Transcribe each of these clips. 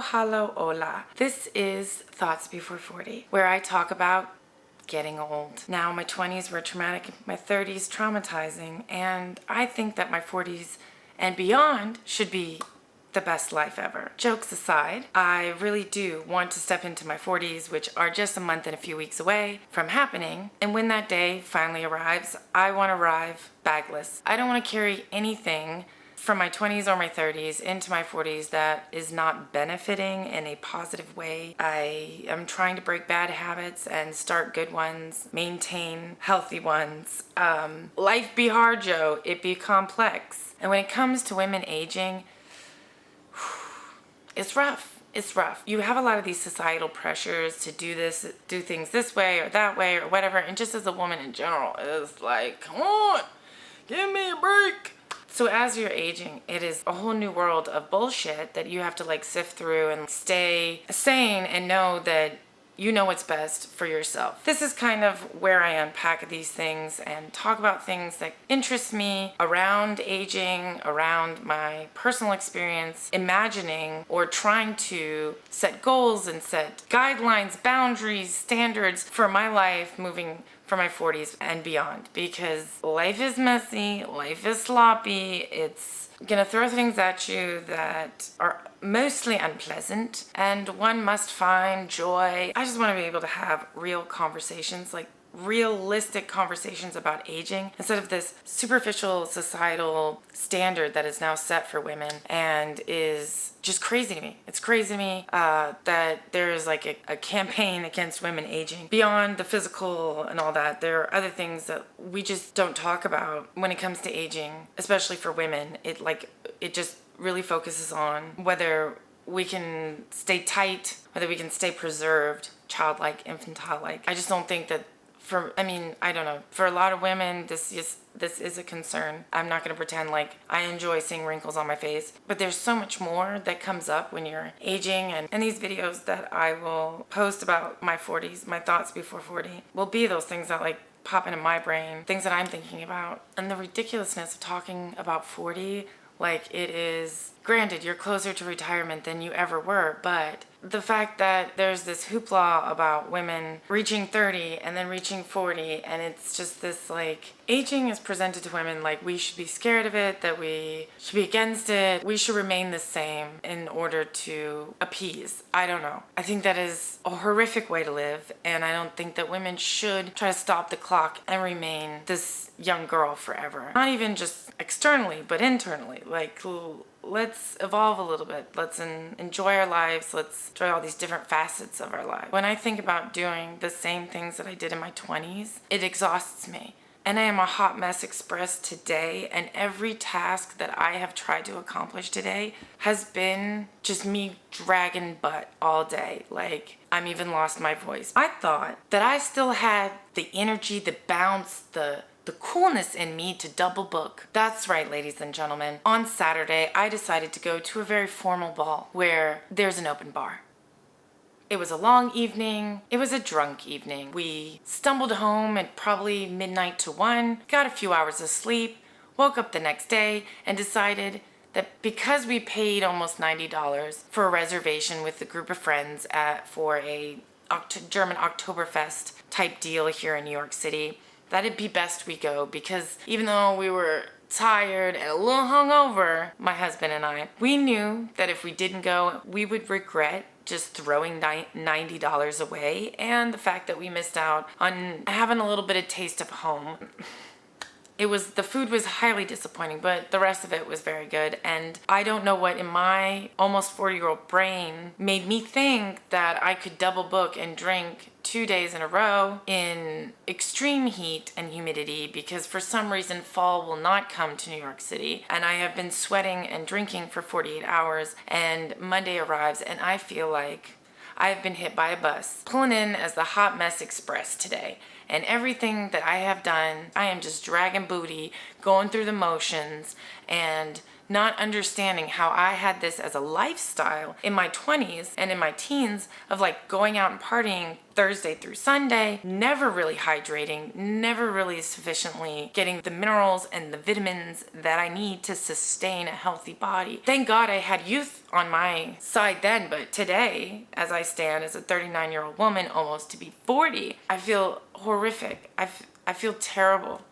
Hola. This is Thoughts Before 40, where I talk about getting old. Now, my 20s were traumatic, my 30s traumatizing, and I think that my 40s and beyond should be the best life ever. Jokes aside, I really do want to step into my 40s, which are just a month and a few weeks away from happening. And when that day finally arrives, I want to arrive bagless. I don't want to carry anything from my 20s or my 30s into my 40s that is not benefiting in a positive way. I am trying to break bad habits and start good ones, maintain healthy ones. Life be hard, Joe. It be complex. And when it comes to women aging, it's rough. It's rough. You have a lot of these societal pressures to do things this way or that way or whatever. And just as a woman in general, it's like, come on, give me a break. So as you're aging, it is a whole new world of bullshit that you have to sift through and stay sane and know that you know what's best for yourself. This is kind of where I unpack these things and talk about things that interest me around aging, around my personal experience, imagining or trying to set goals and set guidelines, boundaries, standards for my life moving for my 40s and beyond, because life is messy, life is sloppy, it's gonna throw things at you that are mostly unpleasant, and one must find joy. I just want to be able to have real conversations, realistic conversations about aging, instead of this superficial societal standard that is now set for women and is just crazy to me. It's crazy to me that there is a campaign against women aging. Beyond the physical and all that, there are other things that we just don't talk about when it comes to aging, especially for women. It just really focuses on whether we can stay tight, whether we can stay preserved, childlike, infantile-like. I just don't think that I don't know. For a lot of women, this is a concern. I'm not going to pretend I enjoy seeing wrinkles on my face, but there's so much more that comes up when you're aging, and these videos that I will post about my 40s, my thoughts before 40, will be those things that pop into my brain, things that I'm thinking about. And the ridiculousness of talking about 40 it is, granted, you're closer to retirement than you ever were, but the fact that there's this hoopla about women reaching 30 and then reaching 40, and it's just this aging is presented to women we should be scared of it, that we should be against it, we should remain the same in order to appease. I don't know. I think that is a horrific way to live, and I don't think that women should try to stop the clock and remain this young girl forever. Not even just externally, but internally. Let's evolve a little bit. Let's enjoy our lives. Let's enjoy all these different facets of our lives. When I think about doing the same things that I did in my 20s, it exhausts me. And I am a hot mess express today, and every task that I have tried to accomplish today has been just me dragging butt all day. I'm even lost my voice. I thought that I still had the energy, the bounce, the coolness in me to double book. That's right, ladies and gentlemen. On Saturday, I decided to go to a very formal ball where there's an open bar. It was a long evening. It was a drunk evening. We stumbled home at probably midnight to 1, got a few hours of sleep, woke up the next day, and decided that because we paid almost $90 for a reservation with a group of friends for a German Oktoberfest type deal here in New York City, that it'd be best we go, because even though we were tired and a little hungover, my husband and I, we knew that if we didn't go, we would regret just throwing $90 away, and the fact that we missed out on having a little bit of taste of home. The food was highly disappointing, but the rest of it was very good. And I don't know what in my almost 40-year-old brain made me think that I could double book and drink 2 days in a row in extreme heat and humidity, because for some reason fall will not come to New York City, and I have been sweating and drinking for 48 hours, and Monday arrives and I feel like I've been hit by a bus, pulling in as the hot mess express today. And everything that I have done, I am just dragging booty, going through the motions, and not understanding how I had this as a lifestyle in my 20s and in my teens of like going out and partying Thursday through Sunday, never really hydrating, never really sufficiently getting the minerals and the vitamins that I need to sustain a healthy body. Thank God I had youth on my side then, but today, as I stand as a 39-year-old woman, almost to be 40, I feel horrific. I feel terrible.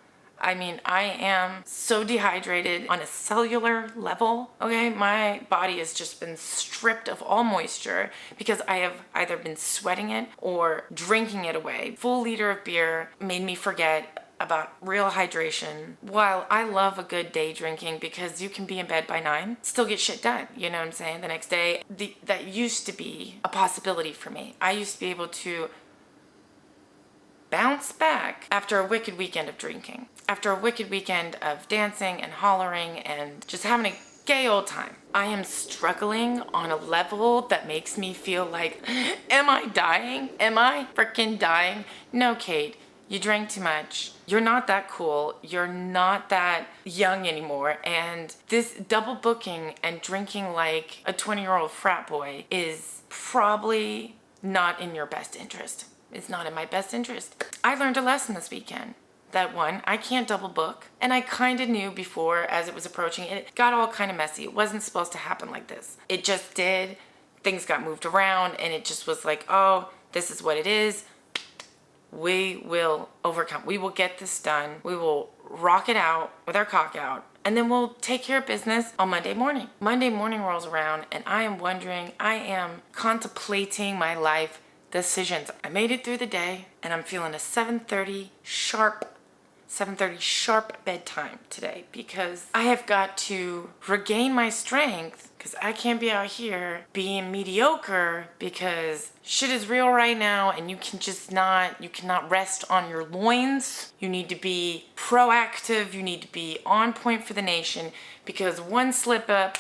I mean, I am so dehydrated on a cellular level, okay? My body has just been stripped of all moisture because I have either been sweating it or drinking it away. Full liter of beer made me forget about real hydration. While I love a good day drinking because you can be in bed by 9, still get shit done, you know what I'm saying? The next day, that used to be a possibility for me. I used to be able to bounce back after a wicked weekend of drinking, after a wicked weekend of dancing and hollering and just having a gay old time. I am struggling on a level that makes me feel like, am I dying? Am I freaking dying? No, Kate, you drank too much. You're not that cool. You're not that young anymore. And this double booking and drinking like a 20-year-old frat boy is probably not in your best interest. It's not in my best interest. I learned a lesson this weekend. That one, I can't double book. And I kind of knew before as it was approaching. It got all kind of messy. It wasn't supposed to happen like this. It just did. Things got moved around and it just was like, oh, this is what it is. We will overcome. We will get this done. We will rock it out with our cock out. And then we'll take care of business on Monday morning. Monday morning rolls around and I am wondering, I am contemplating my life decisions. I made it through the day and I'm feeling a 7:30 sharp bedtime today because I have got to regain my strength because I can't be out here being mediocre because shit is real right now and you cannot rest on your loins. You need to be proactive. You need to be on point for the nation because one slip up,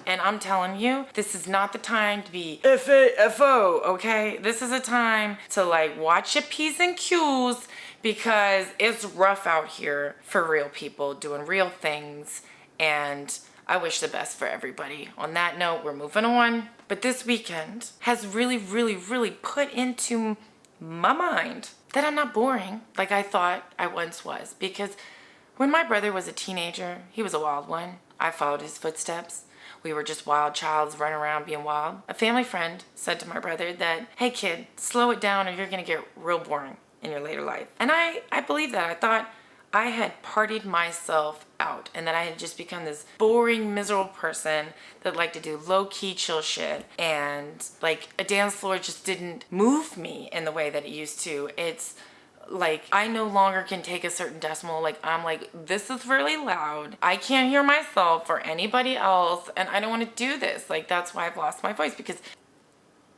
and I'm telling you, this is not the time to be F-A-F-O, okay? This is a time to like watch your P's and Q's because it's rough out here for real people doing real things. And I wish the best for everybody. On that note, we're moving on. But this weekend has really, really, really put into my mind that I'm not boring like I thought I once was. Because when my brother was a teenager, he was a wild one. I followed his footsteps. We were just wild childs running around being wild. A family friend said to my brother that, hey kid, slow it down or you're gonna get real boring in your later life. And I believed that. I thought I had partied myself out and that I had just become this boring, miserable person that liked to do low-key chill shit. And like a dance floor just didn't move me in the way that it used to. It's like I no longer can take a certain decimal. Like I'm like, this is really loud. I can't hear myself or anybody else and I don't want to do this. Like that's why I've lost my voice because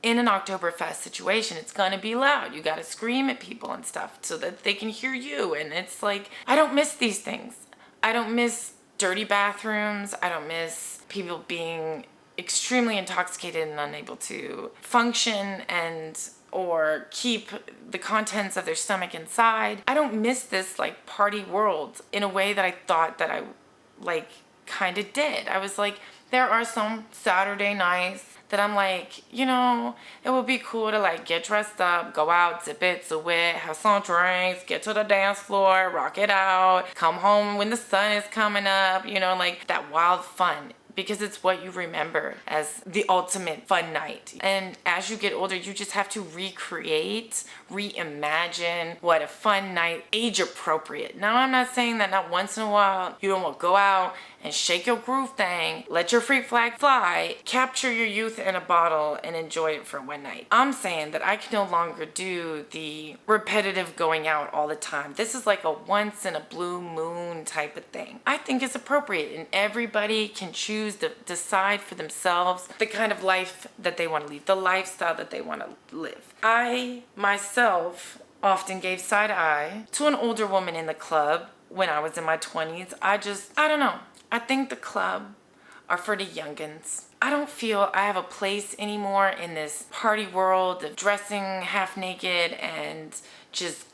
in an Oktoberfest situation, it's gonna be loud. You gotta scream at people and stuff so that they can hear you. And it's like, I don't miss these things. I don't miss dirty bathrooms. I don't miss people being extremely intoxicated and unable to function or keep the contents of their stomach inside. I don't miss this like party world in a way that I thought that I like kind of did. I was like, there are some Saturday nights that I'm like, you know, it would be cool to like get dressed up, go out, zip it, have some drinks, get to the dance floor, rock it out, come home when the sun is coming up, you know, like that wild fun. Because it's what you remember as the ultimate fun night. And as you get older, you just have to reimagine what a fun night, age appropriate. Now, I'm not saying that not once in a while you don't want to go out and shake your groove thing, let your freak flag fly, capture your youth in a bottle and enjoy it for one night. I'm saying that I can no longer do the repetitive going out all the time. This is like a once in a blue moon type of thing. I think it's appropriate and everybody can choose to decide for themselves the kind of life that they want to lead, the lifestyle that they want to live. I myself often gave side eye to an older woman in the club when I was in my 20s. I don't know. I think the club are for the youngins. I don't feel I have a place anymore in this party world of dressing half naked and just,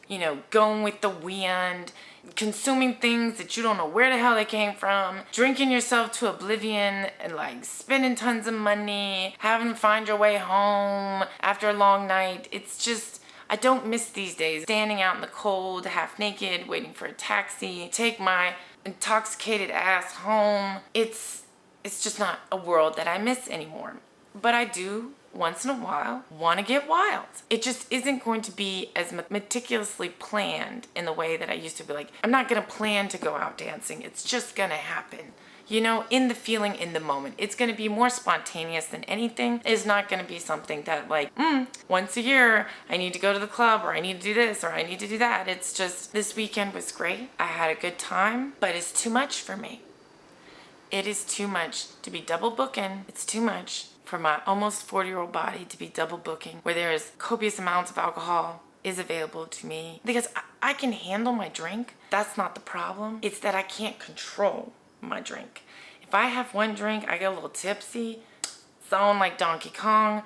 going with the wind, consuming things that you don't know where the hell they came from, drinking yourself to oblivion and like spending tons of money, having to find your way home after a long night. It's just, I don't miss these days. Standing out in the cold, half naked, waiting for a taxi, take my intoxicated ass home. It's just not a world that I miss anymore. But I do, once in a while, want to get wild. It just isn't going to be as meticulously planned in the way that I used to be. Like, I'm not going to plan to go out dancing. It's just going to happen. In the feeling, in the moment. It's going to be more spontaneous than anything. It's not going to be something that like, once a year, I need to go to the club, or I need to do this, or I need to do that. It's just, this weekend was great. I had a good time, but it's too much for me. It is too much to be double booking. It's too much for my almost 40-year-old body to be double booking, where there is copious amounts of alcohol is available to me. Because I can handle my drink. That's not the problem. It's that I can't control my drink. If I have one drink, I get a little tipsy, sound like Donkey Kong,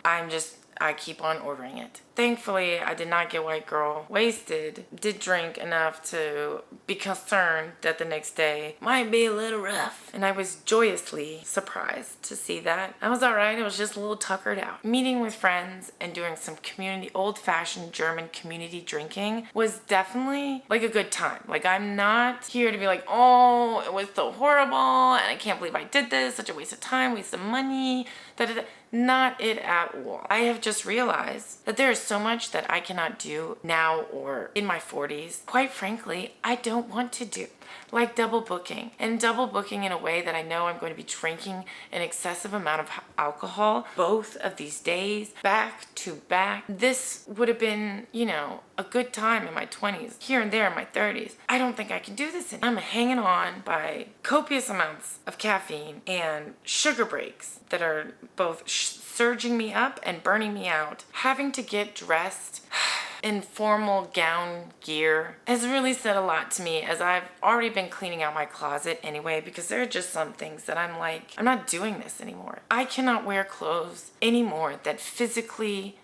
I keep on ordering it. Thankfully, I did not get white girl wasted. Did drink enough to be concerned that the next day might be a little rough. And I was joyously surprised to see that. I was alright. I was just a little tuckered out. Meeting with friends and doing some old-fashioned German community drinking was definitely like a good time. Like, I'm not here to be like, oh, it was so horrible and I can't believe I did this. Such a waste of time, waste of money. Not it at all. I have just realized that there is so much that I cannot do now or in my 40s. Quite frankly, I don't want to do. Like double booking. And double booking in a way that I know I'm going to be drinking an excessive amount of alcohol both of these days, back to back. This would have been, a good time in my 20s, here and there in my 30s. I don't think I can do this anymore. I'm hanging on by copious amounts of caffeine and sugar breaks that are both surging me up and burning me out. Having to get dressed in formal gown gear has really said a lot to me, as I've already been cleaning out my closet anyway, because there are just some things that I'm like, I'm not doing this anymore. I cannot wear clothes anymore that physically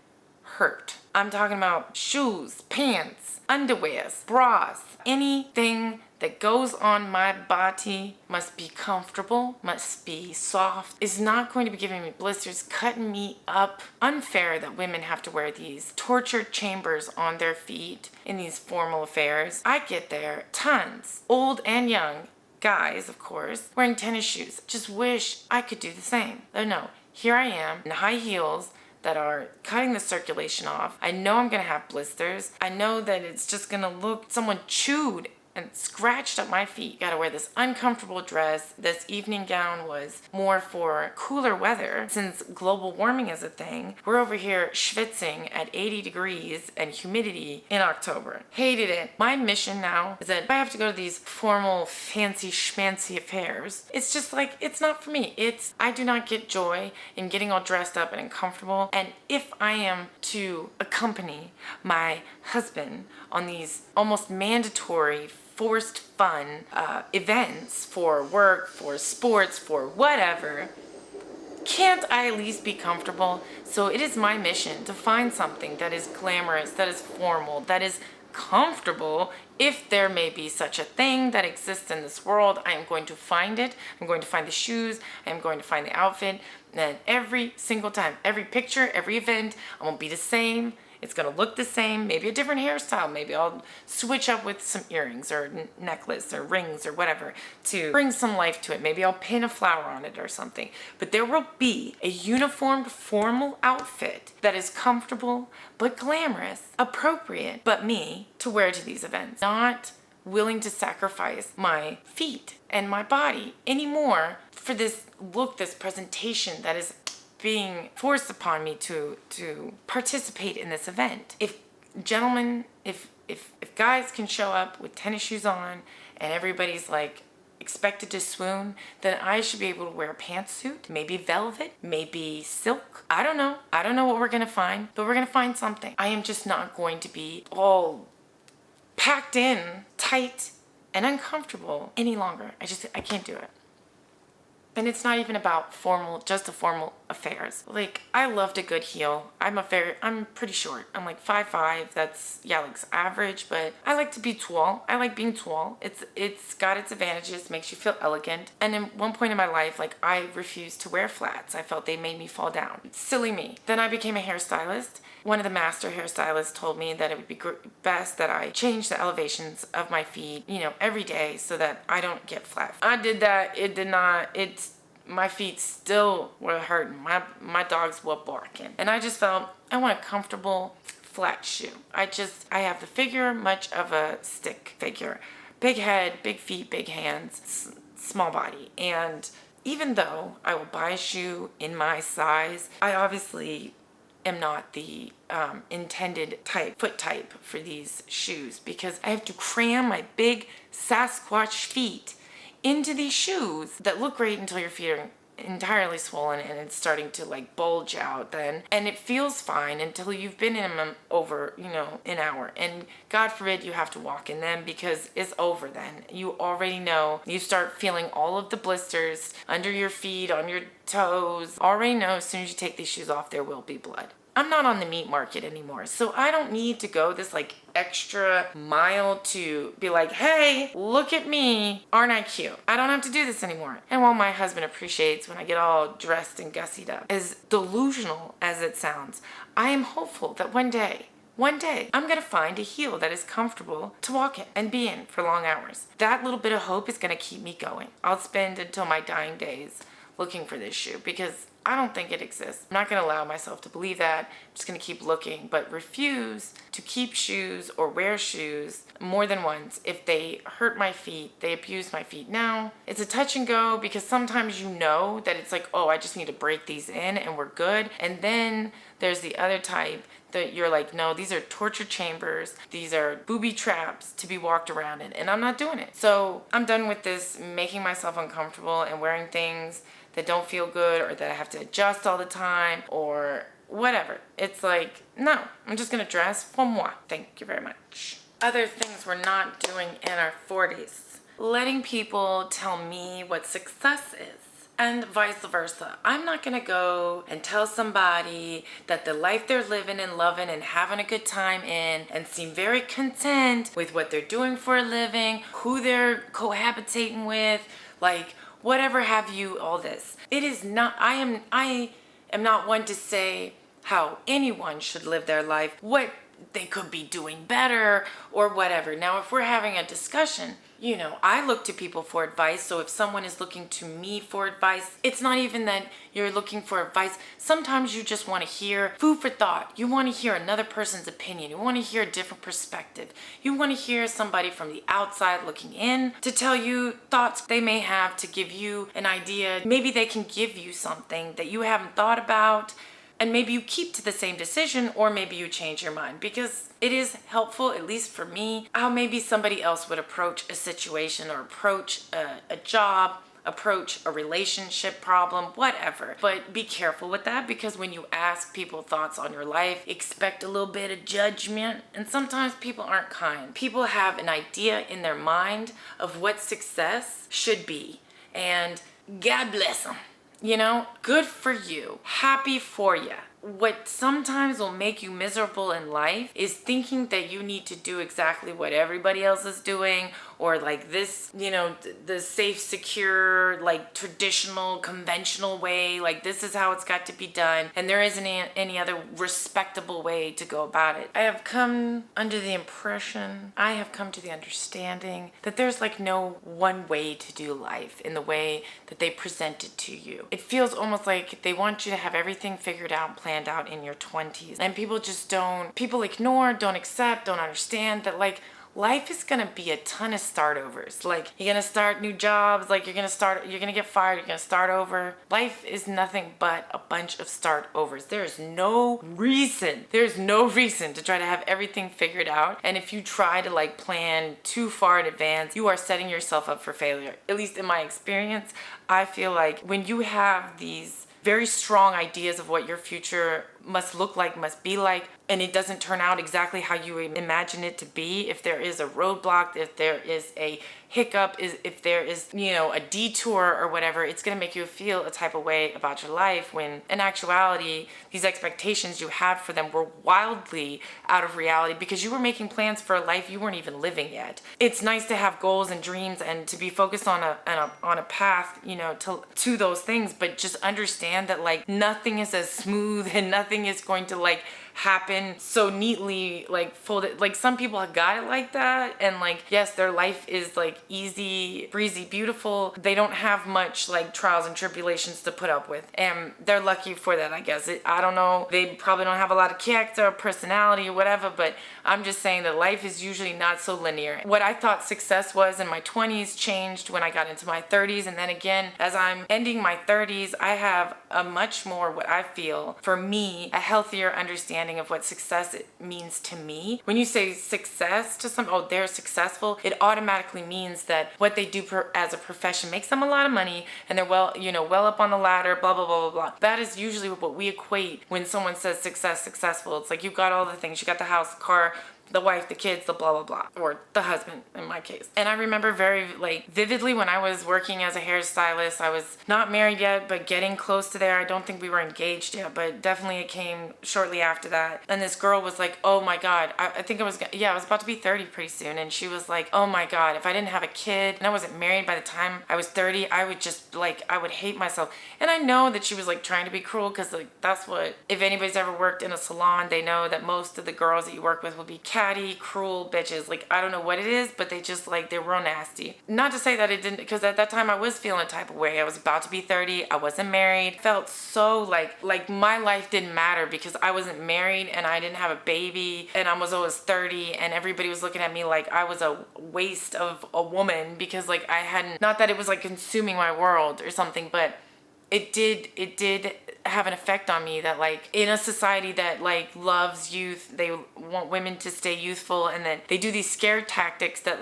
hurt. I'm talking about shoes, pants, underwears, bras, anything that goes on my body must be comfortable, must be soft, is not going to be giving me blisters, cutting me up. Unfair that women have to wear these torture chambers on their feet in these formal affairs. I get there, tons, old and young, guys, of course, wearing tennis shoes. Just wish I could do the same. But no, here I am in high heels that are cutting the circulation off. I know I'm gonna have blisters. I know that it's just gonna look, someone chewed and scratched up my feet. Gotta wear this uncomfortable dress. This evening gown was more for cooler weather. Since global warming is a thing, we're over here schwitzing at 80 degrees and humidity in October. Hated it. My mission now is that if I have to go to these formal, fancy, schmancy affairs, it's just like, it's not for me. I do not get joy in getting all dressed up and uncomfortable. And if I am to accompany my husband on these almost mandatory forced fun events for work, for sports, for whatever, can't I at least be comfortable? So it is my mission to find something that is glamorous, that is formal, that is comfortable. If there may be such a thing that exists in this world, I am going to find it. I'm going to find the shoes. I am going to find the outfit. And every single time, every picture, every event, I won't be the same. It's going to look the same, maybe a different hairstyle. Maybe I'll switch up with some earrings or necklace or rings or whatever to bring some life to it. Maybe I'll pin a flower on it or something. But there will be a uniformed formal outfit that is comfortable but glamorous, appropriate, but me to wear to these events. Not willing to sacrifice my feet and my body anymore for this look, this presentation that is being forced upon me to participate in this event. If gentlemen, if guys can show up with tennis shoes on and everybody's like expected to swoon, then I should be able to wear a pantsuit, maybe velvet, maybe silk. I don't know what we're gonna find, but we're gonna find something. I am just not going to be all packed in, tight, and uncomfortable any longer. I can't do it. And it's not even about just a formal affairs. Like, I loved a good heel. I'm pretty short. I'm like 5'5". That's, yeah, like average, but I like to be tall. I like being tall. It's got its advantages, makes you feel elegant. And in one point in my life, like, I refused to wear flats. I felt they made me fall down. Silly me. Then I became a hairstylist. One of the master hairstylists told me that it would be best that I change the elevations of my feet, every day so that I don't get flat. I did that. It did not, my feet still were hurting. My dogs were barking. And I just felt, I want a comfortable flat shoe. I have the figure, much of a stick figure. Big head, big feet, big hands, small body. And even though I will buy a shoe in my size, I obviously am not the intended foot type for these shoes, because I have to cram my big Sasquatch feet into these shoes that look great until your feet are entirely swollen and it's starting to like bulge out then, and it feels fine until you've been in them over an hour, and God forbid you have to walk in them, because it's over then. You already know, you start feeling all of the blisters under your feet, on your toes. Already know as soon as you take these shoes off there will be blood. I'm not on the meat market anymore, so I don't need to go this like extra mile to be like, hey, look at me, aren't I cute? I don't have to do this anymore. And while my husband appreciates when I get all dressed and gussied up, as delusional as it sounds, I am hopeful that one day, I'm going to find a heel that is comfortable to walk in and be in for long hours. That little bit of hope is going to keep me going. I'll spend until my dying days looking for this shoe, because I don't think it exists. I'm not going to allow myself to believe that. I'm just going to keep looking, but refuse to keep shoes or wear shoes more than once if they hurt my feet, they abuse my feet. Now, it's a touch and go, because sometimes that it's like, oh, I just need to break these in and we're good. And then there's the other type that you're like, no, these are torture chambers. These are booby traps to be walked around in, and I'm not doing it. So I'm done with this making myself uncomfortable and wearing things that don't feel good, or that I have to adjust all the time, or whatever. It's like, no, I'm just gonna dress for moi. Thank you very much. Other things we're not doing in our 40s. Letting people tell me what success is, and vice versa. I'm not gonna go and tell somebody that the life they're living and loving and having a good time in, and seem very content with what they're doing for a living, who they're cohabitating with, like, whatever have you, all this. It is not, I am not one to say how anyone should live their life, what they could be doing better or whatever. Now, if we're having a discussion, I look to people for advice. So if someone is looking to me for advice, it's not even that you're looking for advice. Sometimes you just want to hear food for thought. You want to hear another person's opinion. You want to hear a different perspective. You want to hear somebody from the outside looking in to tell you thoughts they may have, to give you an idea. Maybe they can give you something that you haven't thought about, and maybe you keep to the same decision, or maybe you change your mind, because it is helpful, at least for me, how maybe somebody else would approach a situation, or approach a job, approach a relationship problem, whatever. But be careful with that, because when you ask people thoughts on your life, expect a little bit of judgment, and sometimes people aren't kind. People have an idea in their mind of what success should be, and God bless them. Good for you. Happy for you. What sometimes will make you miserable in life is thinking that you need to do exactly what everybody else is doing, or like this, the safe, secure, like traditional, conventional way, like this is how it's got to be done, and there isn't any other respectable way to go about it. I have come to the understanding that there's like no one way to do life in the way that they present it to you. It feels almost like they want you to have everything figured out and planned out in your 20s, and people ignore, don't accept, don't understand that like life is gonna be a ton of start overs. Like, you're gonna start new jobs, like you're gonna get fired, you're gonna start over. Life is nothing but a bunch of start overs. There's no reason to try to have everything figured out. And if you try to like plan too far in advance, you are setting yourself up for failure. At least in my experience, I feel like when you have these very strong ideas of what your future must look like, must be like, and it doesn't turn out exactly how you imagine it to be, if there is a roadblock, if there is a hiccup, if there is, a detour or whatever, it's going to make you feel a type of way about your life, when in actuality, these expectations you had for them were wildly out of reality because you were making plans for a life you weren't even living yet. It's nice to have goals and dreams and to be focused on a path, to those things, but just understand that like nothing is as smooth and nothing is going to like happen so neatly, like folded. Like some people have got it like that, and like yes, their life is like easy breezy beautiful. They don't have much like trials and tribulations to put up with, and they're lucky for that, I guess. I don't know, they probably don't have a lot of character or personality or whatever, but I'm just saying that life is usually not so linear. What I thought success was in my 20s changed when I got into my 30s, and then again as I'm ending my 30s, I have a much more, what I feel for me, a healthier understanding of what success means to me. When you say success to they're successful, it automatically means that what they do as a profession makes them a lot of money and they're well up on the ladder, blah, blah, blah, blah, blah. That is usually what we equate when someone says successful. It's like you've got all the things. You got the house, the car, the wife, the kids, the blah, blah, blah, or the husband in my case. And I remember very like vividly when I was working as a hairstylist, I was not married yet, but getting close to there. I don't think we were engaged yet, but definitely it came shortly after that. And this girl was like, oh my God, I think I was about to be 30 pretty soon. And she was like, oh my God, if I didn't have a kid and I wasn't married by the time I was 30, I would just like, I would hate myself. And I know that she was like trying to be cruel because like that's what, if anybody's ever worked in a salon, they know that most of the girls that you work with will be catty, cruel bitches. Like, I don't know what it is, but they just like, they're real nasty. Not to say that it didn't, because at that time I was feeling a type of way. I was about to be 30. I wasn't married. Felt so like my life didn't matter because I wasn't married and I didn't have a baby and I was always 30 and everybody was looking at me like I was a waste of a woman because like I hadn't, not that it was like consuming my world or something, but it did have an effect on me that like in a society that like loves youth, they want women to stay youthful, and then they do these scare tactics that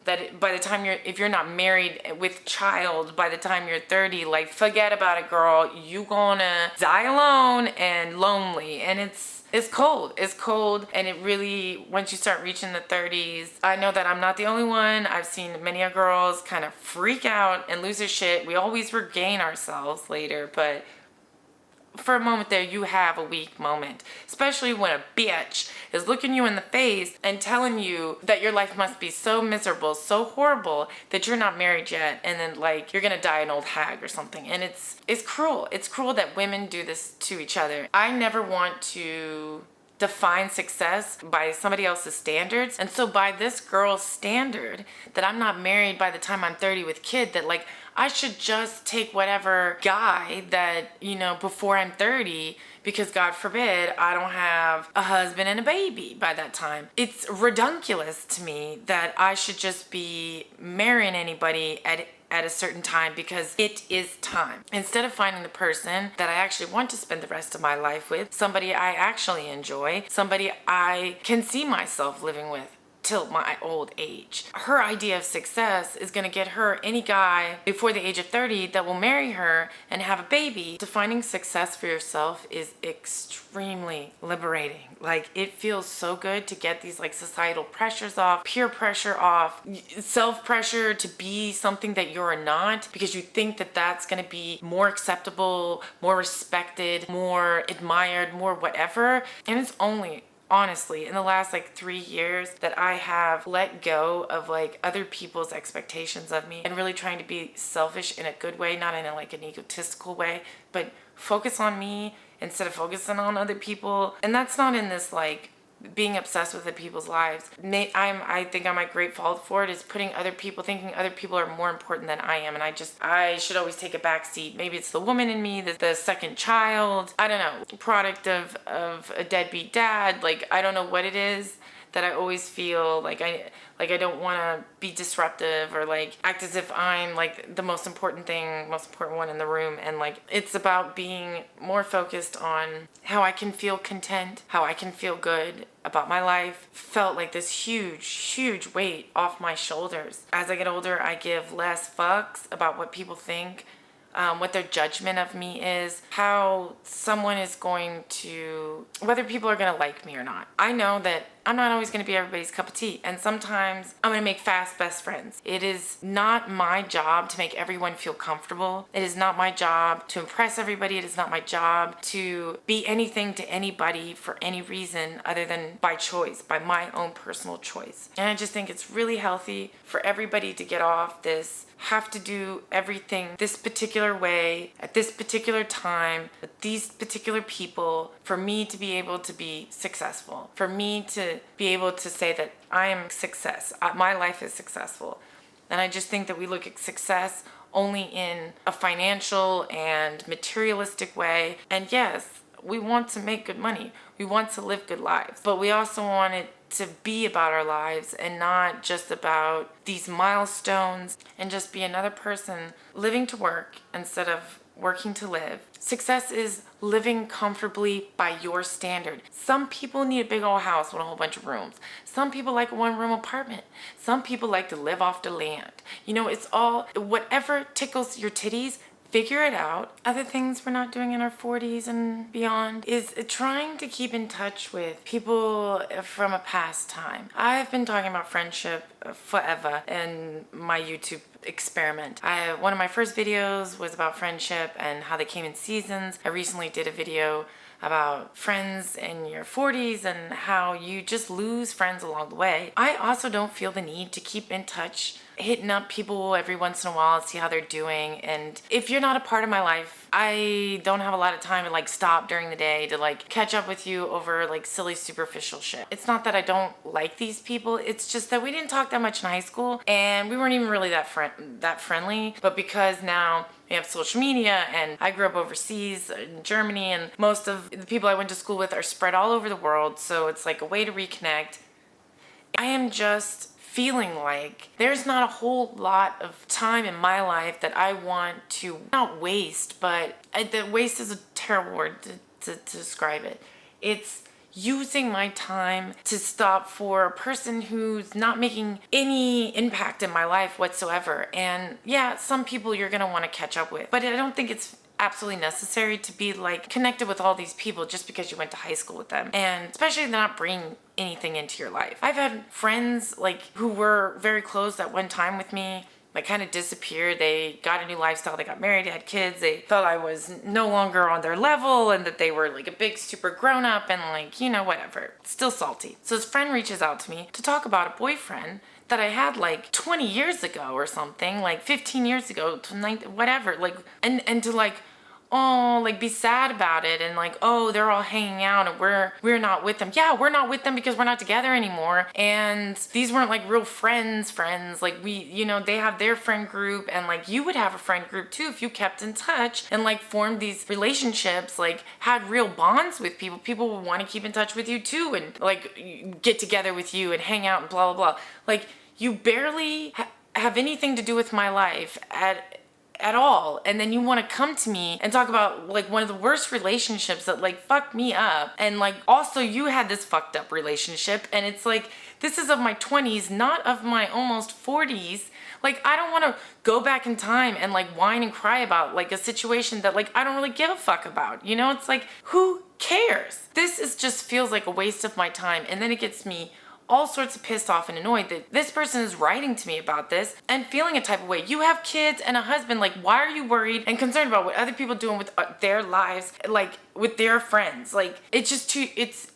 by the time if you're not married with child, by the time you're 30, like forget about it, girl, you gonna die alone and lonely. And it's cold, and it really, once you start reaching the 30s, I know that I'm not the only one. I've seen many girls kind of freak out and lose their shit. We always regain ourselves later, but for a moment there, you have a weak moment, especially when a bitch is looking you in the face and telling you that your life must be so miserable, so horrible that you're not married yet, and then like you're gonna die an old hag or something. And it's cruel. It's cruel that women do this to each other. I never want to define success by somebody else's standards. And so by this girl's standard that I'm not married by the time I'm 30 with kid, that like I should just take whatever guy that, before I'm 30, because God forbid I don't have a husband and a baby by that time. It's redunculous to me that I should just be marrying anybody at a certain time because it is time. Instead of finding the person that I actually want to spend the rest of my life with, somebody I actually enjoy, somebody I can see myself living with till my old age. Her idea of success is going to get her any guy before the age of 30 that will marry her and have a baby. Defining success for yourself is extremely liberating. Like, it feels so good to get these like societal pressures off, peer pressure off, self-pressure to be something that you're not because you think that that's going to be more acceptable, more respected, more admired, more whatever. And it's only honestly in the last like 3 years that I have let go of like other people's expectations of me and really trying to be selfish in a good way, not in like an egotistical way, but focus on me instead of focusing on other people. And that's not in this like being obsessed with other people's lives. I think I'm at great fault for it, is thinking other people are more important than I am, and I should always take a back seat. Maybe it's the woman in me, the second child, I don't know, product of a deadbeat dad. Like, I don't know what it is that I always feel like I don't want to be disruptive or like act as if I'm like the most important one in the room. And like, it's about being more focused on how I can feel content, how I can feel good about my life. Felt like this huge weight off my shoulders. As I get older, I give less fucks about what people think what their judgment of me is, how someone is going to, whether people are going to like me or not. I know that I'm not always going to be everybody's cup of tea, and sometimes I'm going to make fast best friends. It is not my job to make everyone feel comfortable. It is not my job to impress everybody. It is not my job to be anything to anybody for any reason other than by choice, by my own personal choice. And I just think it's really healthy for everybody to get off this have to do everything this particular way at this particular time with these particular people for me to be able to be successful, for me to be able to say that I am success, my life is successful. And I just think that we look at success only in a financial and materialistic way. And yes, we want to make good money, we want to live good lives, but we also want it to be about our lives and not just about these milestones and just be another person living to work instead of working to live. Success is living comfortably by your standard. Some people need a big old house with a whole bunch of rooms. Some people like a one-room apartment. Some people like to live off the land. You know, it's all whatever tickles your titties. Figure it out. Other things we're not doing in our 40s and beyond is trying to keep in touch with people from a past time. I've been talking about friendship forever in my YouTube experiment. One of my first videos was about friendship and how they came in seasons. I recently did a video about friends in your 40s and how you just lose friends along the way. I also don't feel the need to keep in touch, hitting up people every once in a while to see how they're doing. And if you're not a part of my life, I don't have a lot of time to like stop during the day to like catch up with you over like silly superficial shit. It's not that I don't like these people, it's just that we didn't talk that much in high school and we weren't even really that friendly. But because now we have social media and I grew up overseas in Germany and most of the people I went to school with are spread all over the world, so it's like a way to reconnect. I am just feeling like there's not a whole lot of time in my life that I want to not waste, but waste is a terrible word to describe it. It's using my time to stop for a person who's not making any impact in my life whatsoever. And yeah, some people you're gonna want to catch up with, but I don't think it's absolutely necessary to be like connected with all these people just because you went to high school with them, and especially not bring anything into your life. I've had friends like who were very close at one time with me like kind of disappeared. They got a new lifestyle, they got married, they had kids, they felt I was no longer on their level and that they were like a big super grown up and like, you know, whatever. Still salty. So this friend reaches out to me to talk about a boyfriend that I had like 20 years ago or something, like 15 years ago, whatever, like, and to like, oh, like be sad about it and like, oh, they're all hanging out and we're not with them. Yeah, we're not with them because we're not together anymore. And these weren't like real friends. Like we, you know, they have their friend group and like you would have a friend group too if you kept in touch and like formed these relationships, like had real bonds with people. People would want to keep in touch with you too and like get together with you and hang out and blah, blah, blah. Like you barely have anything to do with my life at all, and then you want to come to me and talk about like one of the worst relationships that like fucked me up, and like also you had this fucked up relationship, and it's like this is of my 20s, not of my almost 40s. Like I don't want to go back in time and like whine and cry about like a situation that like I don't really give a fuck about, you know? It's like, who cares? This is just feels like a waste of my time, and then it gets me all sorts of pissed off and annoyed that this person is writing to me about this and feeling a type of way. You have kids and a husband, like why are you worried and concerned about what other people are doing with their lives, like with their friends? Like it's just too, it's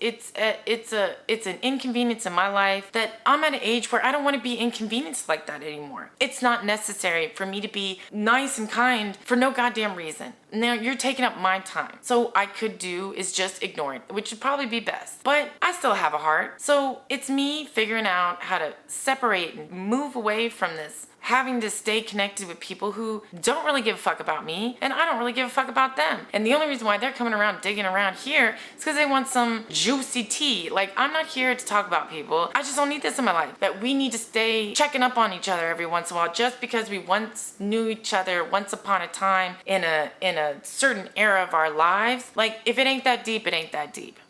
an inconvenience in my life that I'm at an age where I don't want to be inconvenienced like that anymore. It's not necessary for me to be nice and kind for no goddamn reason. Now you're taking up my time. So I could do is just ignore it, which would probably be best. But I still have a heart. So it's me figuring out how to separate and move away from this having to stay connected with people who don't really give a fuck about me and I don't really give a fuck about them. And the only reason why they're coming around digging around here is because they want some juicy tea. Like I'm not here to talk about people. I just don't need this in my life. That we need to stay checking up on each other every once in a while just because we once knew each other once upon a time in a certain era of our lives. Like if it ain't that deep, it ain't that deep.